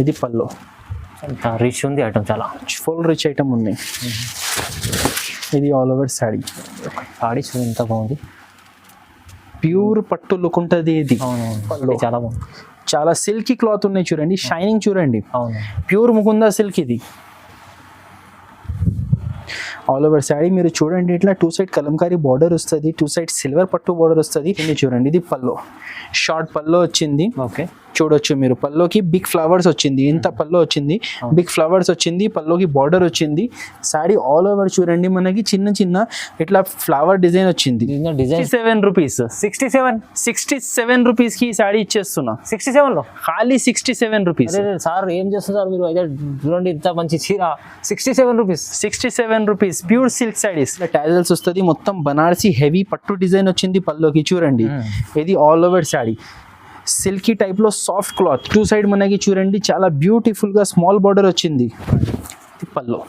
ఇది పళ్ళు. రిచ్ ఉంది ఐటమ్, చాలా ఫుల్ రిచ్ ఐటమ్ ఉంది. ఇది ఆల్ ఓవర్ శారీ. సాడీ చూడండి ఎంత బాగుంది, ప్యూర్ పట్టు లుక్ ఉంటుంది. ఇది పళ్ళు చాలా బాగుంది, చాలా సిల్కీ క్లాత్ ఉన్నాయి చూడండి, షైనింగ్ చూడండి, అవును ప్యూర్ ముకుందా సిల్క్. ఇది ఆల్ ఓవర్ శారీ మీరు చూడండి, ఇట్లా 2 సైడ్ కలంకారీ బార్డర్ వస్తుంది, 2 సైడ్ సిల్వర్ పట్టు బార్డర్ వస్తుంది. ఇది చూడండి, ఇది పల్లో, షార్ట్ పల్లో వచ్చింది. ఓకే చూడొచ్చు మీరు, పల్లోకి బిగ్ ఫ్లవర్స్ వచ్చింది. ఇంత పల్లో వచ్చింది, బిగ్ ఫ్లవర్స్ వచ్చింది, పల్లోకి బార్డర్ వచ్చింది. శారీ ఆల్ ఓవర్ చూడండి, మనకి చిన్న చిన్న ఇట్లా ఫ్లవర్ డిజైన్ వచ్చింది. డిజైన్ 67 రూపీస్, 67 రూపీస్ కి ఈ శారీ ఇచ్చేస్తున్నా. 67 లో ఖాళీ 67 రూపీస్. సార్ ఏం చేస్తున్నారు మీరు? అయితే చూడండి ఇంత మంచి చీర 67 rupees. 67 rupees pure silk saris. Tassels వస్తుంది, మొత్తం బనారసి హెవీ పట్టు డిజైన్ వచ్చింది పల్లోకి చూడండి. ఇది all over sari silky type లో సాఫ్ట్ క్లాత్. 2 సైడ్ మనకి చూడండి చాలా బ్యూటిఫుల్ గా స్మాల్ బార్డర్ వచ్చింది. ఇది పల్లో,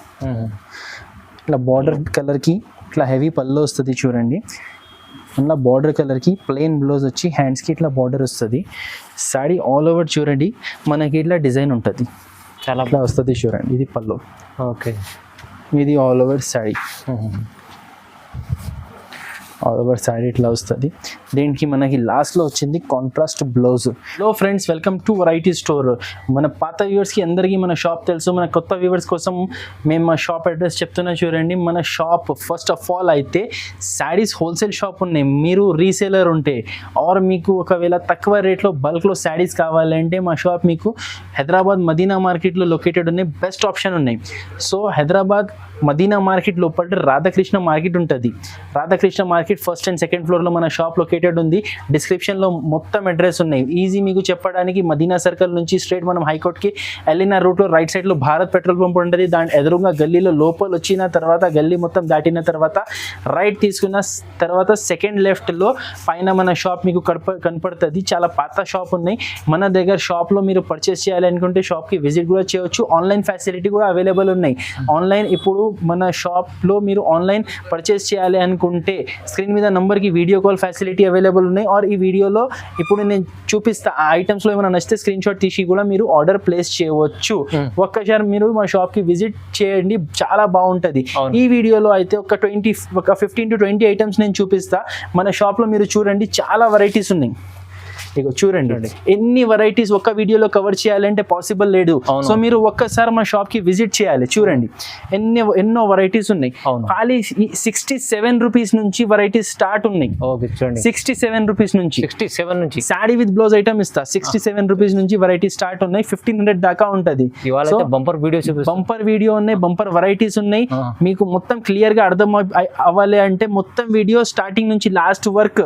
ఇట్లా బార్డర్ కలర్ కి ఇట్లా హెవీ పల్లో వస్తుంది చూడండి. అలా బార్డర్ కలర్ కి ప్లెయిన్ బ్లౌజ్ వచ్చి హ్యాండ్స్ కి ఇట్లా బార్డర్ వస్తుంది. శారీ ఆల్ ఓవర్ చూడండి మనకి ఇట్లా డిజైన్ ఉంటుంది, చాలా ఇట్లా వస్తుంది చూడండి. ఇది పల్లో. ఓకే ఇది all over sari, all over sari ఇట్లా వస్తుంది. దీనికి మనకి లాస్ట్లో వచ్చింది contrast blouse. Hello friends, welcome to variety store. మన పాత వ్యూవర్స్కి అందరికీ మన షాప్ తెలుసు, మన కొత్త వ్యూవర్స్ కోసం మేము మా షాప్ అడ్రస్ చెప్తున్నా చూడండి. మన షాప్ ఫస్ట్ ఆఫ్ ఆల్ అయితే శారీస్ హోల్సేల్ షాప్ ఉన్నాయి. మీరు రీసేలర్ ఉంటే ఆర్ మీకు ఒకవేళ తక్కువ రేట్లో బల్క్లో శారీస్ కావాలంటే మా షాప్ మీకు హైదరాబాద్ మదీనా మార్కెట్లో లొకేటెడ్ ఉన్నాయి. బెస్ట్ ఆప్షన్ ఉన్నాయి. సో హైదరాబాద్ మదీనా మార్కెట్ లోపల రాధాకృష్ణ మార్కెట్ ఉంటుంది. Radhakrishna market first and second ఫ్లోర్లో మన షాప్ లొకేటెడ్ ఉంది. డిస్క్రిప్షన్లో మొత్తం అడ్రస్ ఉన్నాయి. ఈజీ మీకు చెప్పడానికి, మదీనా సర్కిల్ నుంచి స్ట్రైట్ మనం హైకోర్ట్కి వెళ్ళిన రూట్లో రైట్ సైడ్లో భారత్ పెట్రోల్ పంప్ ఉంటుంది. దాని ఎదురుగా గల్లీలో లోపల వచ్చిన తర్వాత గల్లీ మొత్తం దాటిన తర్వాత రైట్ తీసుకున్న తర్వాత సెకండ్ లెఫ్ట్లో పైన మన షాప్ మీకు కనపడుతుంది. చాలా పాత షాప్ ఉన్నాయి మన దగ్గర. షాప్లో మీరు పర్చేస్ చేయాలనుకుంటే షాప్కి విజిట్ కూడా చేయవచ్చు. ఆన్లైన్ ఫెసిలిటీ కూడా అవైలబుల్ ఉన్నాయి. ఆన్లైన్ ఇప్పుడు మన షాప్లో మీరు ఆన్లైన్ పర్చేస్ చేయాలి అనుకుంటే స్క్రీన్ మీద నంబర్కి వీడియో కాల్ ఫెసిలిటీ అవైలబుల్ ఉన్నాయి. ఆర్ ఈ వీడియోలో ఇప్పుడు నేను చూపిస్తా ఆ ఐటమ్స్లో ఏమైనా నచ్చితే స్క్రీన్ షాట్ తీసి కూడా మీరు ఆర్డర్ ప్లేస్ చేయవచ్చు. ఒక్కసారి మీరు మా షాప్కి విజిట్ చేయండి, చాలా బాగుంటుంది. ఈ వీడియోలో అయితే ఒక 15 to 20 ఐటమ్స్ నేను చూపిస్తా. మన షాప్లో మీరు చూడండి చాలా వెరైటీస్ ఉన్నాయి. ఇగో చూడండి ఎన్ని వెరైటీస్ ఒక్క వీడియోలో కవర్ చేయాలంటే పాసిబుల్ లేదు. సో మీరు ఒక్కసారి మా షాప్ కి విజిట్ చేయాలి. చూడండి ఎన్నో వెరైటీస్ ఉన్నాయి. ఖాళీ 67 రూపీస్ నుంచి వెరైటీస్ స్టార్ట్ ఉన్నాయి. 67 రూపీస్ నుంచి శారీ విత్ బ్లౌజ్ ఐటమ్ ఇస్తా. 67 రూపీస్ నుంచి వెరైటీ స్టార్ట్ ఉన్నాయి. 1500 దాకా ఉంటది. బంపర్ వీడియో ఉన్నాయి, బంపర్ వెరైటీస్ ఉన్నాయి. మీకు మొత్తం క్లియర్ గా అర్థం అవ్వాలి అంటే మొత్తం వీడియో స్టార్టింగ్ నుంచి లాస్ట్ వర్క్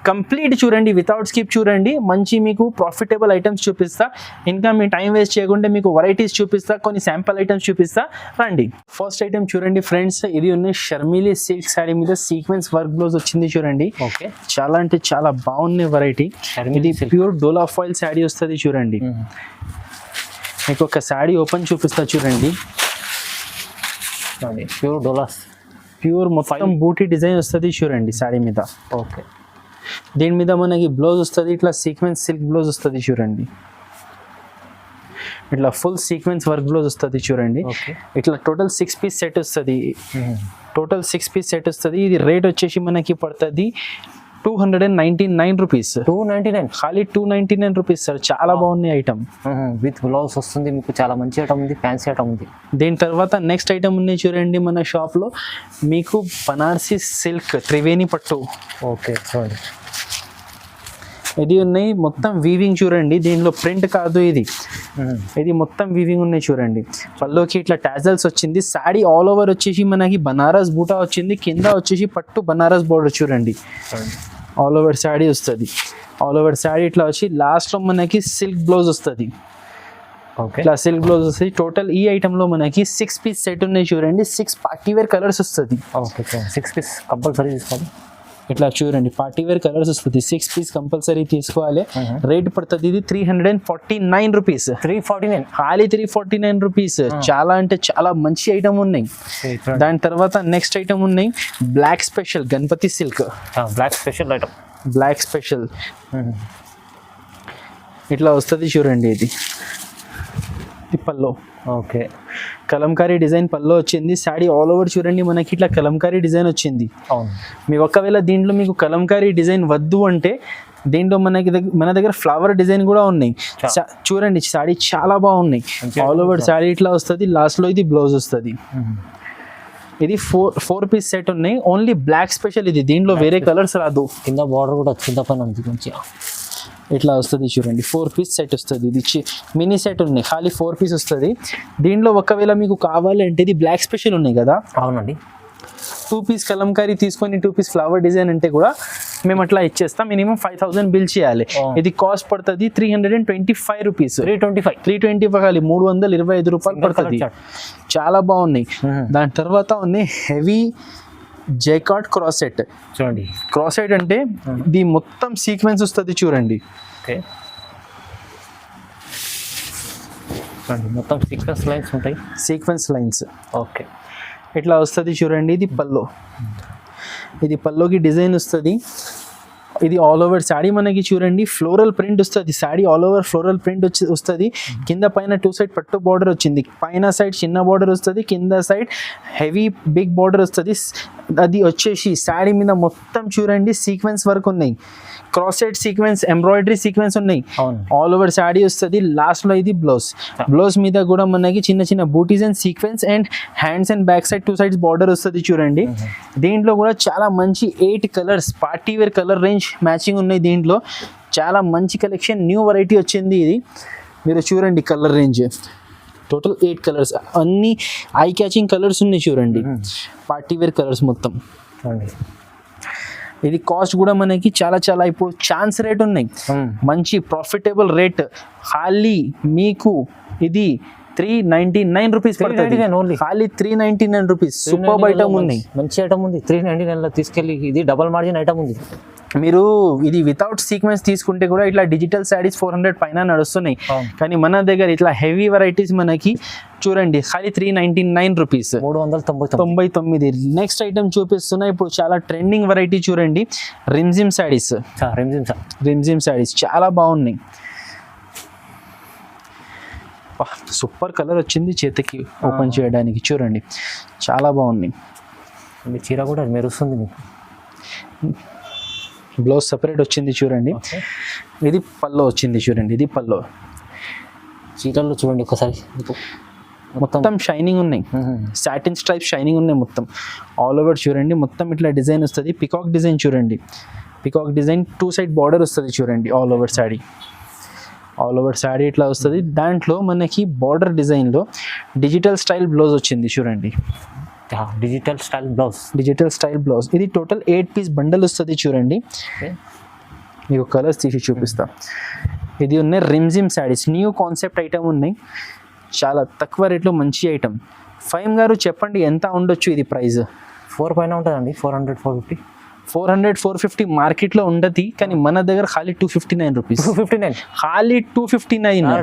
కంప్లీట్ చూడండి, వితౌట్ స్కిప్ చూడండి. మంచి మీకు ప్రాఫిటబుల్ ఐటమ్స్ చూపిస్తా. ఇంకా మీ టైం వేస్ట్ చేయకుండా మీకు వెరైటీస్ చూపిస్తా, కొన్ని శాంపుల్ ఐటమ్స్ చూపిస్తా, రండి. ఫస్ట్ ఐటమ్ చూడండి ఫ్రెండ్స్, ఇది ఉన్న షర్మిలీ సిల్క్ శారీ మీద సీక్వెన్స్ వర్క్ బ్లౌజ్ వచ్చింది చూడండి. ఓకే, చాలా అంటే చాలా బాగుంది వెరైటీ. ఇది ప్యూర్ డోలా ఫాయిల్ శారీ వస్తుంది చూడండి. మీకు ఒక శారీ ఓపెన్ చూపిస్తా చూడండి. ప్యూర్ డోలాస్, ప్యూర్ మొత్తం బూటీ డిజైన్ వస్తుంది చూడండి శారీ మీద. ఓకే, దీని మీద మనకి బ్లౌజ్ వస్తుంది, ఇట్లా సీక్వెన్స్ సిల్క్ బ్లౌజ్ వస్తుంది చూడండి. ఇట్లా ఫుల్ సీక్వెన్స్ వర్క్ బ్లౌజ్ వస్తుంది చూడండి. ఇట్లా టోటల్ 6 పీస్ సెట్ వస్తుంది. టోటల్ 6 పీస్ సెట్ వస్తుంది. ఇది రేట్ వచ్చేసి మనకి పడుతుంది 299 రూపీస్. 299, ఖాళీ 299 రూపీస్ సార్. చాలా బాగుంది ఐటమ్. విత్ బ్లౌజ్ వస్తుంది మీకు. చాలా మంచి ఐటమ్ ఉంది, ఫ్యాన్సీ ఐటమ్ ఉంది. దీని తర్వాత నెక్స్ట్ ఐటమ్ ఉన్నాయి చూడండి మన షాప్లో. మీకు బనారసి సిల్క్ త్రివేణి పట్టు. ఓకే, చూడండి ఇది ఉన్నాయి మొత్తం వీవింగ్ చూడండి. దీనిలో ప్రింట్ కాదు ఇది, ఇది మొత్తం వీవింగ్ ఉన్నాయి చూడండి. పల్లోకి ఇట్లా టాజల్స్ వచ్చింది. శారీ ఆల్ ఓవర్ వచ్చేసి మనకి బనారస్ బూటా వచ్చింది. కింద వచ్చేసి పట్టు బనారస్ బోర్డర్ చూడండి. ఆల్ ఓవర్ శారీ వస్తుంది. ఆల్ ఓవర్ శారీ ఇట్లా వచ్చి లాస్ట్లో మనకి సిల్క్ బ్లౌజ్ వస్తుంది. ఇట్లా సిల్క్ బ్లౌజ్ వస్తుంది. టోటల్ ఈ ఐటమ్ లో మనకి 6 పీస్ సెట్ ఉన్నాయి చూడండి. 6 పార్టీ వేర్ కలర్స్ వస్తుంది. 6 పీస్ కంపల్సరీ తీసుకోవాలి. ఇట్లా చూడండి పార్టీ వేర్ కలర్స్ వస్తుంది. 6 పీస్ కంపల్సరీ తీసుకోవాలి. రేట్ పడుతుంది ఇది 349 రూపీస్. 349, ఖాళీ 349 రూపీస్. చాలా అంటే చాలా మంచి ఐటమ్ ఉన్నాయి. దాని తర్వాత నెక్స్ట్ ఐటమ్ ఉన్నాయి black special Ganapati silk. Black special item, black special ఇట్లా వస్తుంది చూడండి. ఇది ఇది పల్లో, ఓకే. కలంకారీ డిజైన్ పల్లో వచ్చింది. శారీ ఆల్ ఓవర్ చూడండి మనకి ఇట్లా కలంకారీ డిజైన్ వచ్చింది. అవును. మీ ఒకవేళ దీంట్లో మీకు కలంకారీ డిజైన్ వద్దు అంటే దీంట్లో మన దగ్గర ఫ్లవర్ డిజైన్ కూడా ఉన్నాయి. చూడండి శారీ చాలా బాగున్నాయి. ఆల్ ఓవర్ శారీ ఇట్లా వస్తుంది. లాస్ట్లో ఇది బ్లౌజ్ వస్తుంది. ఇది ఫోర్ పీస్ సెట్ ఉన్నాయి. ఓన్లీ బ్లాక్ స్పెషల్ ఇది. దీంట్లో వేరే కలర్స్ రాదు. కింద బార్డర్ కూడా కింద పైన ఉంది మంచిగా. ఇట్లా వస్తుంది చూడండి. 4 పీస్ సెట్ వస్తుంది. ఇది మినీ సెట్ ఉన్నాయి. ఖాళీ 4 పీస్ వస్తుంది. దీంట్లో ఒకవేళ మీకు కావాలంటే ఇది బ్లాక్ స్పెషల్ ఉన్నాయి కదా. అవునండి. 2 పీస్ కలంకారీ తీసుకొని 2 పీస్ ఫ్లవర్ డిజైన్ అంటే కూడా మేము అట్లా ఇచ్చేస్తాం. మినిమం 5000 బిల్ చేయాలి. ఇది కాస్ట్ పడుతుంది 325 రూపీస్. 325 ఖాళీ 325 రూపాయలు పడుతుంది. చాలా బాగున్నాయి. దాని తర్వాత ఉన్నాయి హెవీ జైకార్డ్ క్రాస్ సెట్. చూడండి క్రాస్ సెట్ అంటే ఇది మొత్తం సీక్వెన్స్ వస్తుంది చూడండి. ఓకే. చూడండి మొత్తం సీక్వెన్స్ లైన్స్ ఉంటాయి. Sequence lines okay. ఇట్లా వస్తుంది చూడండి. ఇది పల్లో. ఇది పల్లోకి డిజైన్ వస్తుంది. ఇది ఆల్ ఓవర్ శారీ మనకి చూడండి ఫ్లోరల్ ప్రింట్ వస్తుంది. Sari all over floral print వస్తుంది. కింద పైన 2 సైడ్ పట్టు బార్డర్ వచ్చింది. పైన సైడ్ చిన్న బార్డర్ వస్తుంది. కింద సైడ్ హెవీ బిగ్ బార్డర్ వస్తుంది. అది వచ్చేసి శారీ మీద మొత్తం చూడండి సీక్వెన్స్ వర్క్ ఉన్నాయి. Cross side sequence, embroidery sequence ఉన్నాయి. ఆల్ ఓవర్ శారీ వస్తుంది. లాస్ట్లో ఇది బ్లౌజ్. బ్లౌజ్ మీద కూడా మనకి చిన్న చిన్న booties and sequence and hands and back side 2 sides border వస్తుంది చూడండి. దీంట్లో కూడా చాలా మంచి 8 colours party wear colour range matching ఉన్నాయి. దీంట్లో చాలా మంచి కలెక్షన్, న్యూ వెరైటీ వచ్చింది. ఇది మీరు చూడండి కలర్ రేంజ్ టోటల్ 8 కలర్స్, అన్ని ఐ క్యాచింగ్ కలర్స్ ఉన్నాయి చూడండి. పార్టీ వేర్ కలర్స్ మొత్తం. ఇది కాస్ట్ కూడా మనకి చాలా ఇప్పుడు ఛాన్స్ రేట్ ఉన్నాయి. మంచి ప్రాఫిటబుల్ రేట్. ఖాళీ మీకు ఇది 399 రూపీస్ పడుతుంది. ఖాళీ 399 రూపీస్. సూపర్ ఐటమ్ ఉన్నాయి. మంచి ఐటమ్ ఉంది. 399లో తీసుకెళ్ళి ఇది డబల్ మార్జిన్ ఐటమ్ ఉంది. మీరు ఇది వితౌట్ సీక్వెన్స్ తీసుకుంటే కూడా ఇట్లా డిజిటల్ శారీస్ 400 పైన నడుస్తున్నాయి. కానీ మన దగ్గర ఇట్లా హెవీ వెరైటీస్ మనకి చూడండి ఖాళీ 399 రూపీస్. 399. నెక్స్ట్ ఐటమ్ చూపిస్తున్నా. ఇప్పుడు చాలా ట్రెండింగ్ వెరైటీ చూడండి. రిమ్జిమ్ శారీస్. రిమ్జిమ్ శారీస్ చాలా బాగున్నాయి. సూపర్ కలర్ వచ్చింది చేతికి ఓపెన్ చేయడానికి. చూడండి చాలా బాగున్నాయి. చీర కూడా మెరుస్తుంది మీకు. బ్లౌజ్ సపరేట్ వచ్చింది చూడండి. ఇది పల్లో వచ్చింది చూడండి. ఇది పల్లో. చీరల్లో చూడండి ఒకసారి మొత్తం షైనింగ్ ఉన్నాయి. సాటిన్ స్ట్రైప్ షైనింగ్ ఉన్నాయి మొత్తం. ఆల్ ఓవర్ చూడండి మొత్తం ఇట్లా డిజైన్ వస్తుంది. పికాక్ డిజైన్ చూడండి. పికాక్ డిజైన్ 2 సైడ్ బార్డర్ వస్తుంది చూడండి. All over sari. All over sari ఇట్లా వస్తుంది. దాంట్లో మనకి బార్డర్ డిజైన్లో డిజిటల్ స్టైల్ బ్లౌజ్ వచ్చింది చూడండి. Digital style blouse. ఇది టోటల్ 8 పీస్ బండల్ వస్తుంది చూడండి. మీకు కలర్స్ తీసి చూపిస్తా. ఇది ఉన్నాయి Rimjhim saris. New concept item ఉన్నాయి. చాలా తక్కువ రేట్లో మంచి ఐటమ్. ఫైమ్ గారు చెప్పండి ఎంత ఉండొచ్చు ఇది ప్రైస్? 4 పైన ఉంటుందండి. 400-450 మార్కెట్లో ఉండదు. కానీ మన దగ్గర ఖాళీ 259 రూపీస్. 259 ఖాళీ 259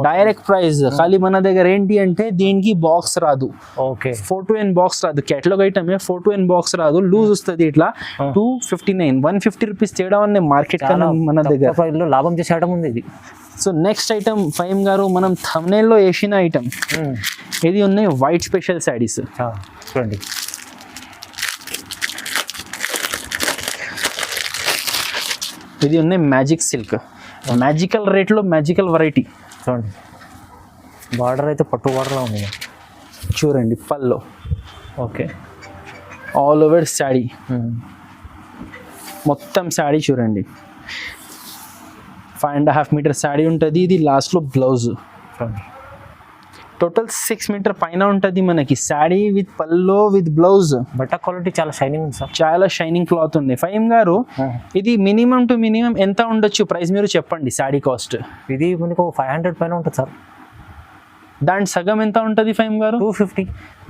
డైరెక్ట్ ప్రైస్. ఖాళీ మన దగ్గర ఏంటి అంటే దీనికి బాక్స్ రాదు. ఓకే. 4-2 బాక్స్ రాదు. కేటలాగ్ ఐటమే 4-2 బాక్స్ రాదు. లూజ్ వస్తుంది ఇట్లా. 259 150 రూపీస్ తేడా ఉన్నాయి మార్కెట్ కన్నా మన దగ్గర. లాభం చేసే ఐటమ్ ఉంది ఇది. సో నెక్స్ట్ ఐటమ్ ఫైమ్ గారు మనం థంబ్నెయిల్లో వేసిన ఐటమ్ ఇది ఉన్నాయి వైట్ స్పెషల్ శారీస్. చూడండి ఇది ఉన్నాయి మ్యాజిక్ సిల్క్. మ్యాజికల్ రేట్లో మ్యాజికల్ వెరైటీ. చూడండి బార్డర్ అయితే పట్టు బార్డర్లా ఉంది చూడండి. పల్లో. ఓకే. ఆల్ ఓవర్ శారీ మొత్తం శారీ చూడండి. 5.5 మీటర్ శారీ ఉంటుంది. ఇది లాస్ట్లో బ్లౌజ్. టోటల్ 6 మీటర్ పైన ఉంటుంది మనకి sari with pallu with blouse. బట్ట క్వాలిటీ చాలా షైనింగ్ ఉంది సార్. చాలా షైనింగ్ క్లాత్ ఉంది. ఫైమ్ గారు ఇది మినిమం టు మినిమం ఎంత ఉండొచ్చు ప్రైస్ మీరు చెప్పండి శారీ కాస్ట్? ఇది మనకు 500 పైన ఉంటుంది సార్. దాని సగం ఎంత ఉంటుంది ఫైమ్ గారు? 250.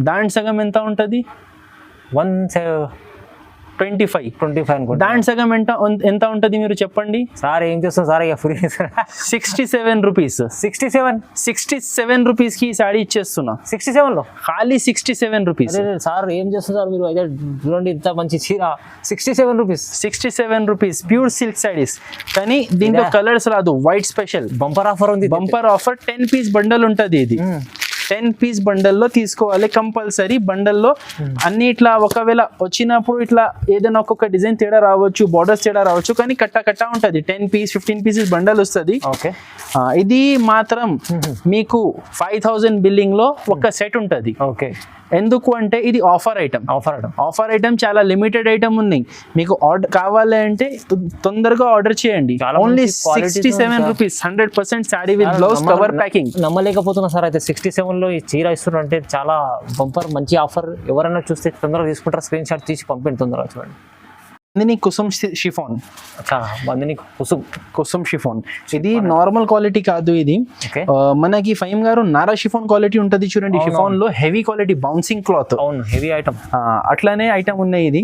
దాని సగం ఎంత ఉంటుంది? 25 అనుకుంటా. దాని సగం ఎంత ఉంటుంది మీరు చెప్పండి? సార్ ఏం చేస్తాం సార్, ఇక ఫ్రీ 67 రూపీస్. 67 రూపీస్ కి ఈ సాడీ ఇచ్చేస్తున్నా. 67 లో ఖాళీ 67 రూపీస్. సార్ ఏం చేస్తున్నారు మీరు? అయితే చూడండి ఇంత మంచి చీర 67 రూపీస్. 67 rupees pure silk సాడీస్. కానీ దీంట్లో కలర్స్ రాదు, వైట్ స్పెషల్ బంపర్ ఆఫర్ ఉంది. బంపర్ ఆఫర్ 10 పీస్ బండల్ ఉంటుంది. ఇది 10 పీస్ బండల్లో తీసుకోవాలి కంపల్సరీ. బండల్లో అన్ని ఇట్లా ఒకవేళ వచ్చినప్పుడు ఇట్లా ఏదైనా ఒక్కొక్క డిజైన్ తేడా రావచ్చు, బార్డర్స్ తేడా రావచ్చు, కానీ కట్ట ఉంటుంది. 10 పీస్ 15 పీసెస్ బండల్ వస్తుంది. ఓకే, ఇది మాత్రం మీకు 5000 బిల్లింగ్ లో ఒక సెట్ ఉంటుంది. ఓకే, ఎందుకు అంటే ఇది ఆఫర్ ఐటమ్. ఆఫర్ ఐటమ్ చాలా లిమిటెడ్ ఐటమ్ ఉన్నాయి. మీకు ఆర్డర్ కావాలి అంటే తొందరగా ఆర్డర్ చేయండి. Only 67 rupees, 100% sari with blouse cover packing. నమ్మలేకపోతున్నా సార్. అయితే 67 లో ఈ చీర ఇస్తున్నారు అంటే చాలా బంపర్ మంచి ఆఫర్. ఎవరైనా చూస్తే తొందరగా తీసుకుంటారు, స్క్రీన్ షాట్ తీసి పంపిండి తొందరగా. చూడండి, బాందిని కుసుమ్ షిఫాన్. బాందిని కుసుమ్ షిఫాన్. ఇది నార్మల్ క్వాలిటీ కాదు. ఇది మనకి ఫైమ్ గారు నారా షిఫాన్ క్వాలిటీ ఉంటుంది చూడండి. షిఫాన్ లో హెవీ క్వాలిటీ బౌన్సింగ్ క్లాత్. అవును, హెవీ ఐటమ్. అట్లానే ఐటమ్ ఉన్నాయి. ఇది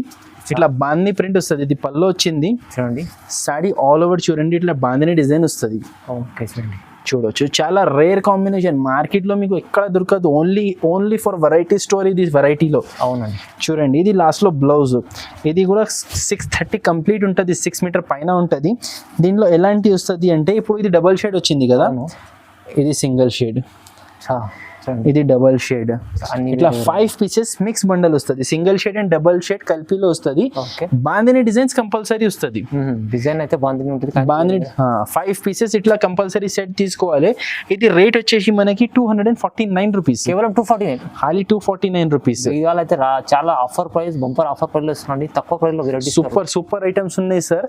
ఇట్లా బాందిని ప్రింట్ వస్తుంది. ఇది పళ్ళు వచ్చింది చూడండి. సాడీ ఆల్ ఓవర్ చూడండి ఇట్లా బాందిని డిజైన్ వస్తుంది. ఓకే, చూడండి, చూడొచ్చు. చాలా రేర్ కాంబినేషన్, మార్కెట్లో మీకు ఎక్కడ దొరకదు. ఓన్లీ ఫర్ వెరైటీ స్టోర్ ఇది వెరైటీలో. అవునండి, చూడండి. ఇది లాస్ట్లో బ్లౌజ్. ఇది కూడా 630 కంప్లీట్ ఉంటుంది, 6 మీటర్ పైన ఉంటుంది. దీనిలో ఎలాంటి వస్తుంది అంటే ఇప్పుడు ఇది డబల్ షేడ్ వచ్చింది కదా, ఇది సింగిల్ షేడ్, ఇది డబల్ షేడ్. ఇట్లా 5 పీసెస్ మిక్స్ బండల్ వస్తుంది. Single shade and double shade కలిపిలో వస్తుంది. బాందిని డిజైన్స్ కంపల్సరీ వస్తుంది. డిజైన్ అయితే బాందిని ఉంటుంది. బాందిని 5 పీసెస్ ఇట్లా కంపల్సరీ సెట్ తీసుకోవాలి. ఇది రేట్ వచ్చేసి మనకి 249 రూపీస్. కేవలం 249, ఖాళీ 249 రూపీస్. ఇవాళ అయితే చాలా offer price, bumper offer price లో ఇస్తున్నాండి. తక్కువ ప్రైస్ లో వెరైటీ సూపర్ ఐటమ్స్ ఉన్నాయి సార్.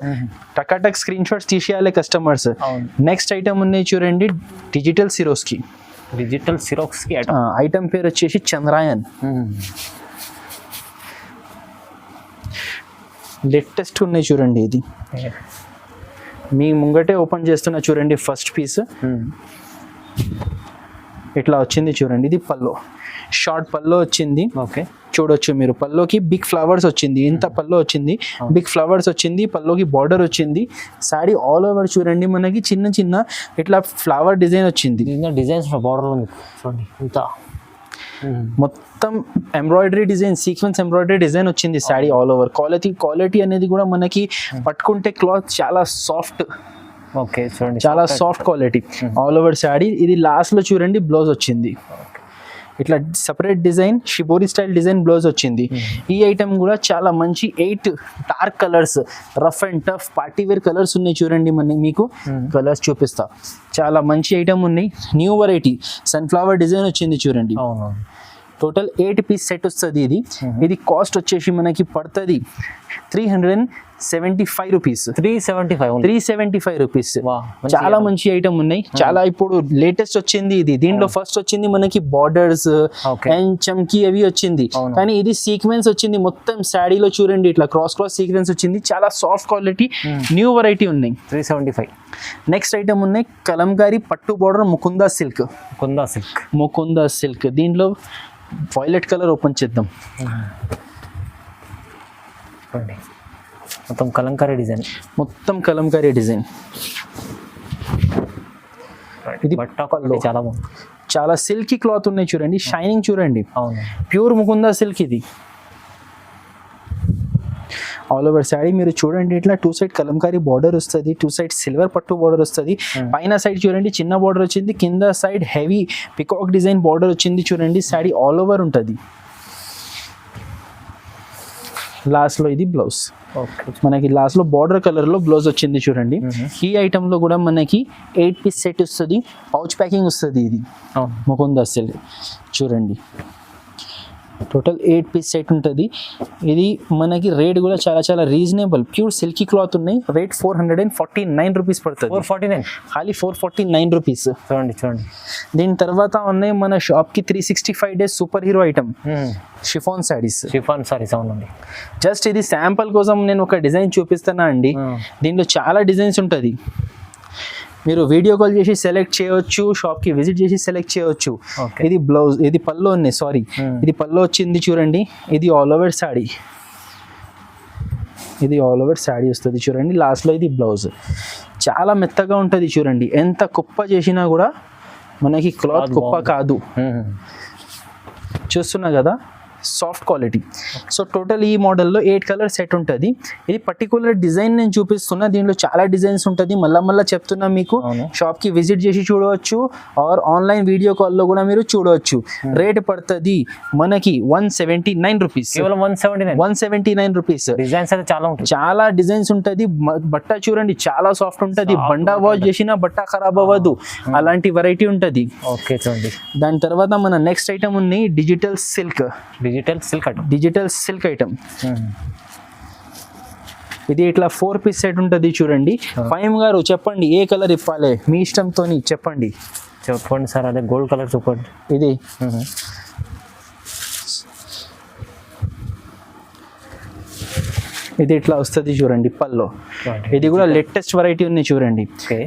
టకాటక్ స్క్రీన్ షాట్స్ తీసేయాలి కస్టమర్స్. నెక్స్ట్ ఐటమ్ ఉన్నాయి చూడండి, డిజిటల్ సిరోస్కి. డిజిటల్ సిరోక్స్ కి ఐటమ్ పేరు వచ్చేసి చంద్రాయన్. లేటెస్ట్ ఉన్నాయి చూడండి. ఇది మీ ముంగటే ఓపెన్ చేస్తున్నా చూడండి. ఫస్ట్ పీస్ ఇట్లా వచ్చింది చూడండి. ఇది పల్లో, షార్ట్ పల్లో వచ్చింది. ఓకే, చూడొచ్చు మీరు. పల్లోకి బిగ్ ఫ్లవర్స్ వచ్చింది. ఇంత పల్లో వచ్చింది, బిగ్ ఫ్లవర్స్ వచ్చింది. పల్లోకి బార్డర్ వచ్చింది. సాడీ ఆల్ ఓవర్ చూడండి మనకి చిన్న ఇట్లా ఫ్లవర్ డిజైన్ వచ్చింది. డిజైన్స్ బార్డర్ చూడండి. ఇంత మొత్తం embroidery design, sequence embroidery design వచ్చింది. Saree all over. క్వాలిటీ అనేది కూడా మనకి పట్టుకుంటే క్లాత్ చాలా సాఫ్ట్. ఓకే, చూడండి, చాలా soft quality all over sari. ఇది లాస్ట్ లో చూడండి బ్లౌజ్ వచ్చింది. ఇట్లా separate design, shibori style design blouse వచ్చింది. ఈ ఐటమ్ కూడా చాలా మంచి 8 dark colours, rough and tough party wear colours ఉన్నాయి చూడండి. మీకు కలర్స్ చూపిస్తా. చాలా మంచి ఐటమ్ ఉన్నాయి. న్యూ వెరైటీ సన్ఫ్లవర్ డిజైన్ వచ్చింది చూడండి. టోటల్ 8 పీస్ సెట్ వస్తుంది. ఇది కాస్ట్ వచ్చేసి మనకి పడుతుంది 375 రూపీస్. 375 రూపీస్. చాలా మంచి ఐటమ్ ఉన్నాయి. చాలా ఇప్పుడు లేటెస్ట్ వచ్చింది ఇది. దీంట్లో ఫస్ట్ వచ్చింది మనకి బార్డర్స్ అండ్ చమ్కీ అవి వచ్చింది. కానీ ఇది సీక్వెన్స్ వచ్చింది మొత్తం సాడీలో చూడండి. ఇట్లా క్రాస్ సీక్వెన్స్ వచ్చింది. చాలా సాఫ్ట్ క్వాలిటీ, న్యూ వెరైటీ ఉన్నాయి. 375. నెక్స్ట్ ఐటమ్ ఉన్నాయి కలంకారీ పట్టు border Mukunda silk. Mukunda silk. దీంట్లో వైలెట్ కలర్ ఓపెన్ చేద్దాం. మొత్తం కలంకారీ డిజైన్. ఇది చాలా బాగుంది. చాలా సిల్కీ క్లాత్ ఉన్నాయి చూడండి. షైనింగ్ చూడండి. Pure Mukunda silk. ఇది ఆల్ ఓవర్ సాడీ మీరు చూడండి. ఇట్లా 2 సైడ్ కలంకారీ బార్డర్ వస్తుంది, 2 సైడ్ సిల్వర్ పట్టు బార్డర్ వస్తుంది. పైన సైడ్ చూడండి చిన్న బార్డర్ వచ్చింది, కింద side heavy peacock design border వచ్చింది చూడండి. సాడీ ఆల్ ఓవర్ ఉంటుంది. లాస్ట్ లో ఇది బ్లౌజ్. మనకి లాస్ట్ లో బార్డర్ కలర్ లో బ్లౌజ్ వచ్చింది చూడండి. ఈ ఐటమ్ లో కూడా మనకి 8 పీస్ సెట్ వస్తుంది. పౌచ్ ప్యాకింగ్ వస్తుంది. ఇది ముకుందా సిల్క్ చూడండి. టోటల్ 8 పీస్ సెట్ ఉంటుంది. ఇది మనకి రేట్ కూడా చాలా రీజనబుల్. ప్యూర్ సిల్కీ క్లాత్ ఉన్నాయి. రేట్ 449 రూపీస్ పడుతుంది. 449, ఖాళీ 449 రూపీస్. చూడండి. దీని తర్వాత ఉన్నాయి మన షాప్ కి 365 days super hero item chiffon saris. అవునండి. జస్ట్ ఇది శాంపుల్ కోసం నేను ఒక డిజైన్ చూపిస్తున్నా అండి. దీంట్లో చాలా డిజైన్స్ ఉంటుంది. మీరు వీడియో కాల్ చేసి సెలెక్ట్ చేయవచ్చు, షాప్ కి విజిట్ చేసి సెలెక్ట్ చేయవచ్చు. ఇది బ్లౌజ్, ఇది పల్లో ఉన్నాయి. సారీ, ఇది పల్లో వచ్చింది చూడండి. ఇది ఆల్ ఓవర్ సాడీ. ఇది ఆల్ ఓవర్ శాడీ వస్తుంది చూడండి. లాస్ట్లో ఇది బ్లౌజ్. చాలా మెత్తగా ఉంటుంది చూడండి. ఎంత కుప్ప చేసినా కూడా మనకి క్లాత్ కుప్ప కాదు. చూస్తున్నా కదా, సాఫ్ట్ క్వాలిటీ. సో టోటల్ ఈ మోడల్లో 8 కలర్ సెట్ ఉంటుంది. ఇది పర్టికులర్ డిజైన్ నేను చూపిస్తున్నా, దీంట్లో చాలా డిజైన్స్ ఉంటుంది. మళ్ళా చెప్తున్నా మీకు, షాప్కి విజిట్ చేసి చూడవచ్చు ఆర్ ఆన్లైన్ వీడియో కాల్లో కూడా మీరు చూడవచ్చు. రేట్ పడుతుంది మనకి 179 రూపీస్. కేవలం 179 రూపీస్. డిజైన్స్ అయితే చాలా ఉంటాయి, చాలా డిజైన్స్ ఉంటుంది. బట్ట చూడండి చాలా సాఫ్ట్ ఉంటుంది. బండా వాష్ చేసినా బట్ట ఖరాబ్ అవ్వదు, అలాంటి వెరైటీ ఉంటుంది. ఓకే చూడండి. దాని తర్వాత మన నెక్స్ట్ ఐటమ్ ఉన్నాయి డిజిటల్ సిల్క్ ఐటమ్. ఇది ఇట్లా 4 పీస్ సెట్ ఉంటుంది చూడండి. ఫైమ్ గారు చెప్పండి ఏ కలర్ ఇప్పాలి, మీ ఇష్టంతో చెప్పండి సార్. అదే గోల్డ్ కలర్ చెప్పండి. ఇది ఇది ఇట్లా వస్తుంది చూడండి పల్లో. ఇది కూడా లేటెస్ట్ వెరైటీ ఉంది చూడండి.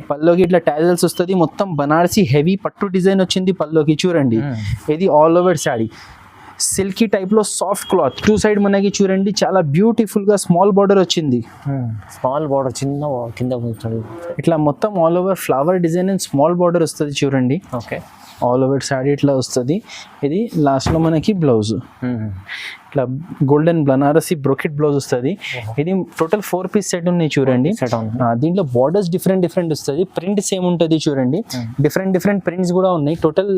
పల్లోకి ఇట్లా టాజల్స్ వస్తుంది. మొత్తం బనారసి హెవీ పట్టు డిజైన్ వచ్చింది పల్లోకి చూడండి. ఇది all over sari silky type లో సాఫ్ట్ క్లాత్. 2 సైడ్ మనకి చూడండి చాలా బ్యూటిఫుల్ గా స్మాల్ బార్డర్ వచ్చింది. స్మాల్ బార్డర్ చిన్న కింద ఇట్లా మొత్తం all over flower design and small border వస్తుంది చూడండి. ఓకే, ఆల్ ఓవర్ శారీ ఇట్లా వస్తుంది. ఇది లాస్ట్ లో మనకి బ్లౌజ్ ఇట్లా గోల్డెన్ బనారసి బ్రోకెట్ బ్లౌజ్ వస్తుంది. ఇది టోటల్ 4 పీస్ సెట్ ఉన్నాయి చూడండి. దీంట్లో బార్డర్స్ డిఫరెంట్ వస్తుంది. ప్రింట్ సేమ్ ఉంటుంది చూడండి. డిఫరెంట్ ప్రింట్స్ కూడా ఉన్నాయి. టోటల్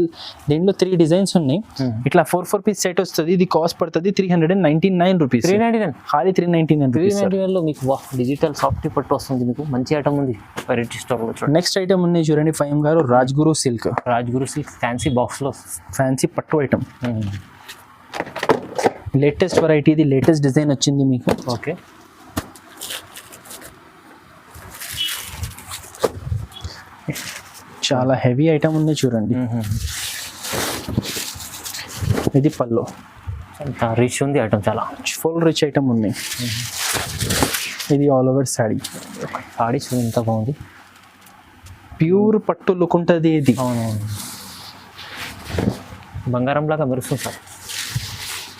దీంట్లో 3 డిజైన్స్ ఉన్నాయి. ఇట్లా 4 పీస్ సెట్ వస్తుంది. ఇది కాస్ట్ పడుతుంది 399 రూపీస్. 399 ఖాళీ 399 రూపీస్. 399 లో మీకు డిజిటల్ సాఫ్ట్ పట్టు వస్తుంది. మీకు మంచి ఐటమ్ ఉంది వెరైటీ స్టోర్ లో. నెక్స్ట్ ఐటమ్ ఉన్నాయి చూడండి ఫైమ్ గారు, రాజ్గురు సిల్క్ ఫ్యాన్సీ బాక్స్ లో ఫ్యాన్సీ పట్టు ఐటమ్. లేటెస్ట్ వెరైటీ, ఇది లేటెస్ట్ డిజైన్ వచ్చింది మీకు. ఓకే, చాలా హెవీ ఐటమ్ ఉంది చూడండి. ఇది పల్లో, రిచ్ ఉంది ఐటమ్, చాలా ఫుల్ రిచ్ ఐటమ్ ఉంది. ఇది ఆల్ ఓవర్ శారీ. సాడీ చూడండి ఎంత బాగుంది. ప్యూర్ పట్టు లుక్ ఉంటుంది ఇది. అవునవును, బంగారం లాగా మెరుస్తుంది సార్.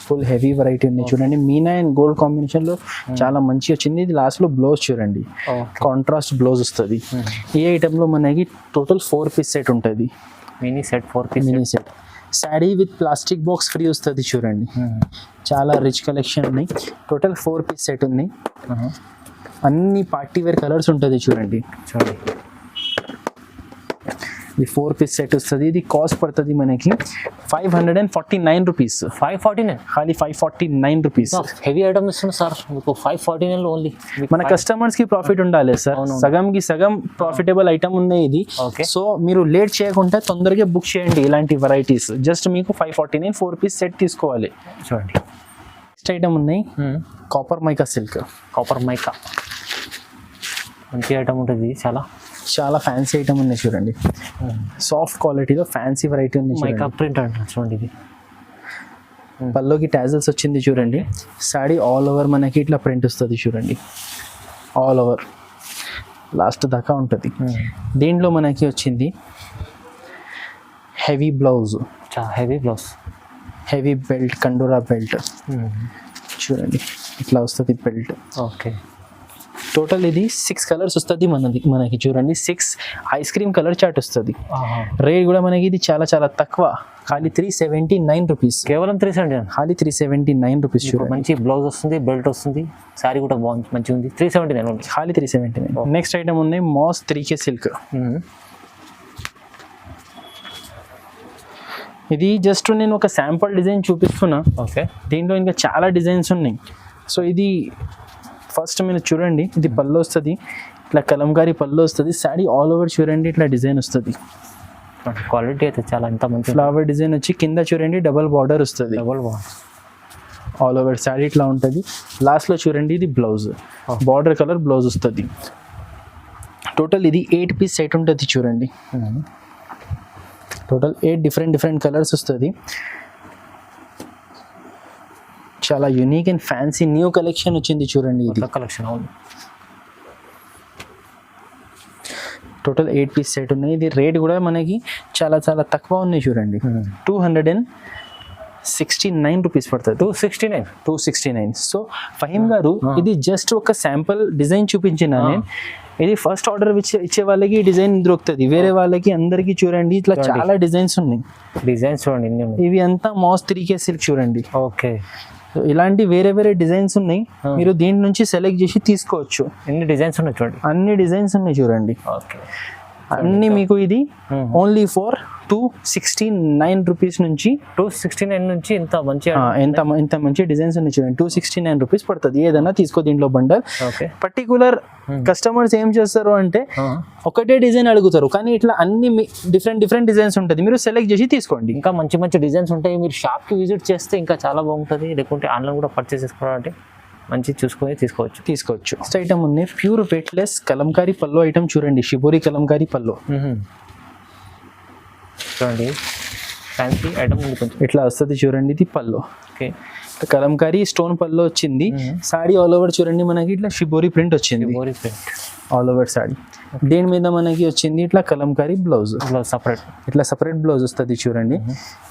ఫుల్ హెవీ వెరైటీ ఉంది చూడండి. మీనా అండ్ గోల్డ్ కాంబినేషన్ లో చాలా మంచి వచ్చింది. ఇది లాస్ట్ లో బ్లౌజ్ చూడండి, కాంట్రాస్ట్ బ్లౌజ్ వస్తుంది. ఈ ఐటమ్ లో మనకి టోటల్ 4 పీస్ సెట్ ఉంటుంది. Mini set 4 piece mini set. Sari with plastic box free వస్తుంది చూడండి. చాలా రిచ్ కలెక్షన్ ఉన్నాయి. టోటల్ 4 పీస్ సెట్ ఉంది. అన్ని పార్టీ వేర్ కలర్స్ ఉంటుంది చూడండి. ఇది 4 పీస్ సెట్ వస్తుంది. ఇది కాస్ట్ పడుతుంది మనకి 549 రూపీస్. 549 ఖాళీ 549 రూపీస్. హెవీ ఐటమ్ ఇస్తుంది సార్ మీకు 549 ఓన్లీ. మన కస్టమర్స్ కి ప్రాఫిట్ ఉండాలి సార్. సగంకి సగం ప్రాఫిటబుల్ ఐటమ్ ఉంది ఇది. సో మీరు లేట్ చేయకుండా తొందరగా బుక్ చేయండి ఇలాంటి వెరైటీస్. జస్ట్ మీకు 549 4 పీస్ సెట్ తీసుకోవాలి చూడండి. నెక్స్ట్ ఐటమ్ ఉన్నాయి కాపర్ మైకా సిల్క్. మంచి ఐటమ్ ఉంటుంది, చాలా ఫ్యాన్సీ ఐటమ్ ఉన్నాయి చూడండి. సాఫ్ట్ క్వాలిటీలో ఫ్యాన్సీ వెరైటీ ఉంది. మైకా ప్రింట్ అంటారు చూడండి. ఇది పల్లోకి టాజల్స్ వచ్చింది చూడండి. సాడీ ఆల్ ఓవర్ మనకి ఇట్లా ప్రింట్ వస్తుంది చూడండి. ఆల్ ఓవర్ లాస్ట్ దాకా ఉంటుంది. దీంట్లో మనకి వచ్చింది హెవీ బ్లౌజ్, హెవీ బెల్ట్, కండోరా బెల్ట్ చూడండి. ఇట్లా వస్తుంది బెల్ట్. ఓకే, టోటల్ ఇది 6 కలర్స్ వస్తుంది మనకి చూడండి. 6 ఐస్ క్రీమ్ కలర్ చార్ట్ వస్తుంది. రేట్ కూడా మనకి ఇది చాలా తక్కువ, ఖాళీ 379 రూపీస్. కేవలం 379, ఖాళీ 379 రూపీస్. మంచి బ్లౌజ్ వస్తుంది, బెల్ట్ వస్తుంది, శారీ కూడా బాగుంది, మంచిగా ఉంది. 379 ఖాళీ 379. నెక్స్ట్ ఐటమ్ ఉన్నాయి మాస్ 3K సిల్క్. ఇది జస్ట్ నేను ఒక శాంపుల్ డిజైన్ చూపిస్తున్నా. ఓకే, దీంట్లో ఇంకా చాలా డిజైన్స్ ఉన్నాయి. సో ఇది ఫస్ట్ మీరు చూడండి. ఇది పళ్ళు వస్తుంది, ఇట్లా కలంకారీ పళ్ళు వస్తుంది. శారీ ఆల్ ఓవర్ చూడండి ఇట్లా డిజైన్ వస్తుంది. క్వాలిటీ అయితే చాలా ఎంత మంచి ఫ్లవర్ డిజైన్ వచ్చి కింద చూడండి డబల్ బార్డర్ వస్తుంది. ఆల్ ఓవర్ శారీ ఇట్లా ఉంటుంది. లాస్ట్లో చూడండి ఇది బ్లౌజ్, బార్డర్ కలర్ బ్లౌజ్ వస్తుంది. టోటల్ ఇది 8 పీస్ సెట్ ఉంటుంది చూడండి. టోటల్ 8 డిఫరెంట్ కలర్స్ వస్తుంది. చాలా unique and fancy new collection వచ్చింది చూడండి. ఇది కలెక్షన్ అవును. టోటల్ 8 పీస్ సెట్ ఉన్నాయి. ఇది రేట్ కూడా మనకి చాలా తక్కువ ఉన్నాయి చూడండి. 69 రూపీస్ పడుతుంది. 269. 269. సో ఫహీమ్ గారు ఇది జస్ట్ ఒక శాంపుల్ డిజైన్ చూపించిన నేను. ఇది ఫస్ట్ ఆర్డర్ ఇచ్చే వాళ్ళకి ఈ డిజైన్ దొరుకుతుంది, వేరే వాళ్ళకి అందరికి చూడండి ఇట్లా చాలా డిజైన్స్ ఉన్నాయి. డిజైన్స్ చూడండి ఎన్ని ఉన్నాయి. ఇవి అంతా మాస్ 3K సిల్క్ చూడండి. ఓకే, ఇలాంటి వేరే వేరే డిజైన్స్ ఉన్నాయి, మీరు దీని నుంచి సెలెక్ట్ చేసి తీసుకోవచ్చు. ఎన్ని డిజైన్స్ ఉన్నాయి చూడండి, అన్ని డిజైన్స్ ఉన్నాయి చూడండి. ఓకే, అన్ని మీకు ఇది ఓన్లీ ఫర్ 269 రూపీస్ నుంచి 269 నుంచి ఇంత మంచి ఇంత మంచి డిజైన్స్ ఉన్నాయి చూడండి. 269 రూపీస్ పడుతుంది ఏదైనా తీసుకో దీంట్లో బండల్. ఓకే, పర్టికులర్ కస్టమర్స్ ఏం చేస్తారు అంటే ఒకటే డిజైన్ అడుగుతారు, కానీ ఇట్లా అన్ని డిఫరెంట్ డిజైన్స్ ఉంటుంది, మీరు సెలెక్ట్ చేసి తీసుకోండి. ఇంకా మంచి మంచి డిజైన్స్ ఉంటాయి, మీరు షాప్కి విజిట్ చేస్తే ఇంకా చాలా బాగుంటుంది, లేకుంటే ఆన్లైన్ కూడా పర్చేస్ చేసుకోవాలంటే మంచి చూసుకొని తీసుకోవచ్చు. నెక్స్ట్ ఐటమ్ ఉంది ప్యూర్ వెయిట్లెస్ కలంకారీ పల్లో ఐటమ్ చూడండి, షిబోరి కలంకారీ పల్లో చూడండి, ఫ్యాన్సీ ఐటమ్ ఉంది కొంచెం. ఇట్లా వస్తుంది చూడండి, ఇది పల్లో. ఓకే, కలంకారీ స్టోన్ పల్లో వచ్చింది. సాడీ ఆల్ ఓవర్ చూడండి, మనకి ఇట్లా షిబోరి ప్రింట్ వచ్చింది, shibori print all over saree. దీని మీద మనకి వచ్చింది ఇట్లా కలంకారీ బ్లౌజ్ సపరేట్, ఇట్లా సపరేట్ బ్లౌజ్ వస్తుంది చూడండి.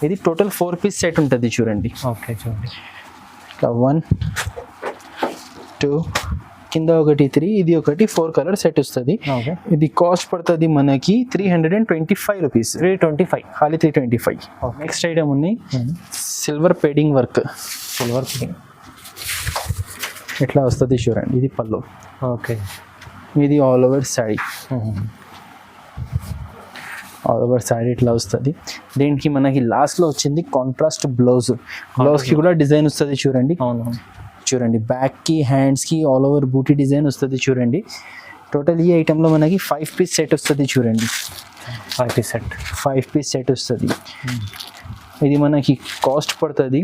ఇది టోటల్ 4 పీస్ సెట్ ఉంటుంది చూడండి. ఓకే, చూడండి ఇట్లా 1 2 కింద ఒకటి 3, ఇది ఒకటి 4 కలర్ సెట్ వస్తుంది. ఓకే, ఇది కాస్ట్ పడుతుంది మనకి 325 రూపీస్. 325, ఖాళీ 325. నెక్స్ట్ ఐటమ్ ఉన్నాయి silver padding work. Silver print ఇట్లా వస్తుంది చూడండి, ఇది పల్లో. ఓకే, ఇది all over sari, all over sari ఇట్లా వస్తుంది. దీనికి మనకి లాస్ట్లో వచ్చింది కాంట్రాస్ట్ బ్లౌజ్కి కూడా డిజైన్ వస్తుంది చూడండి. అవును చూడండి, బ్యాక్కి హ్యాండ్స్కి ఆల్ ఓవర్ బూటీ డిజైన్ వస్తుంది చూడండి. టోటల్ ఈ ఐటెంలో మనకి 5 పీస్ సెట్ వస్తుంది చూడండి. 5 పీస్ సెట్ వస్తుంది. ఇది మనకి కాస్ట్ పడుతుంది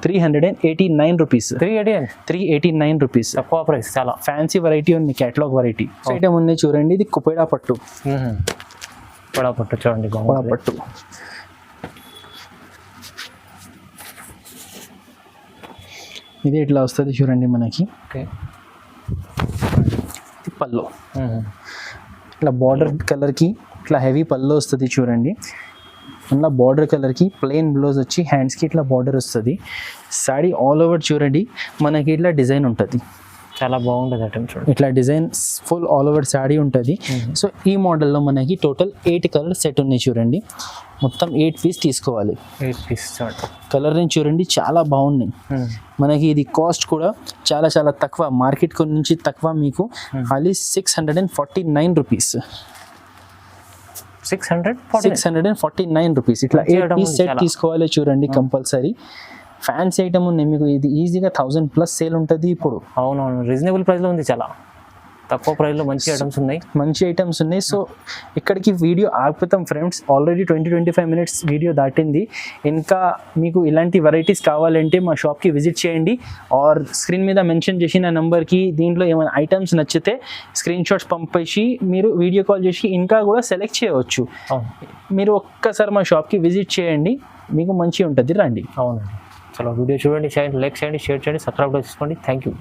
389 రూపీస్. 389 రూపీస్, తక్కువ ప్రైస్, చాలా ఫ్యాన్సీ వెరైటీ ఉంది, క్యాటలాగ్ వెరైటీ ఐటమ్ ఉన్నాయి చూడండి. ఇది కుపేడా పట్టు, చూడండి, కుపేడా పట్టు. ఇది ఇట్లా వస్తుంది చూడండి మనకి. ఓకే, ఇది పల్లో, ఇట్లా బార్డర్ కలర్కి ఇట్లా హెవీ పల్లో వస్తుంది చూడండి. అలా బార్డర్ కలర్కి ప్లెయిన్ బ్లౌజ్ వచ్చి హ్యాండ్స్కి ఇట్లా బార్డర్ వస్తుంది. శారీ ఆల్ ఓవర్ చూడండి మనకి ఇట్లా డిజైన్ ఉంటుంది, చాలా బాగుంటుంది ఐటమ్ చూడండి. ఇట్లా design full all over sari ఉంటుంది. సో ఈ మోడల్లో మనకి టోటల్ 8 కలర్ సెట్ ఉన్నాయి చూడండి. మొత్తం 8 పీస్ తీసుకోవాలి. 8 పీస్ కలర్ రేంజ్ చూడండి చాలా బాగున్నాయి. మనకి ఇది కాస్ట్ కూడా చాలా చాలా తక్కువ, మార్కెట్ నుంచి తక్కువ, మీకు ఖాళీ 649 రూపీస్. 649 రూపీస్. ఇట్లా 8 పీస్ సెట్ తీసుకోవాలి చూడండి కంపల్సరీ. ఫ్యాన్సీ ఐటమ్ ఉన్నాయి మీకు, ఇది ఈజీగా 1000+ సేల్ ఉంటుంది ఇప్పుడు. అవునవును, రీజనబుల్ ప్రైస్లో ఉంది, చాలా తక్కువ ప్రైస్లో మంచి ఐటమ్స్ ఉన్నాయి. సో ఇక్కడికి వీడియో ఆపుతాం ఫ్రెండ్స్, ఆల్రెడీ 20-25 మినిట్స్ వీడియో దాటింది. ఇంకా మీకు ఇలాంటి వెరైటీస్ కావాలంటే మా షాప్కి విజిట్ చేయండి, ఆర్ స్క్రీన్ మీద మెన్షన్ చేసిన నెంబర్కి దీంట్లో ఏమైనా ఐటమ్స్ నచ్చితే స్క్రీన్ షాట్స్ పంపేసి మీరు వీడియో కాల్ చేసి ఇంకా కూడా సెలెక్ట్ చేయవచ్చు. మీరు ఒక్కసారి మా షాప్కి విజిట్ చేయండి, మీకు మంచిగా ఉంటుంది, రండి. అవునండి, చలో వీడియో చూడండి, లైక్ చేయండి, షేర్ చేయండి, సబ్స్క్రైబ్ చేసుకోండి. Thank you.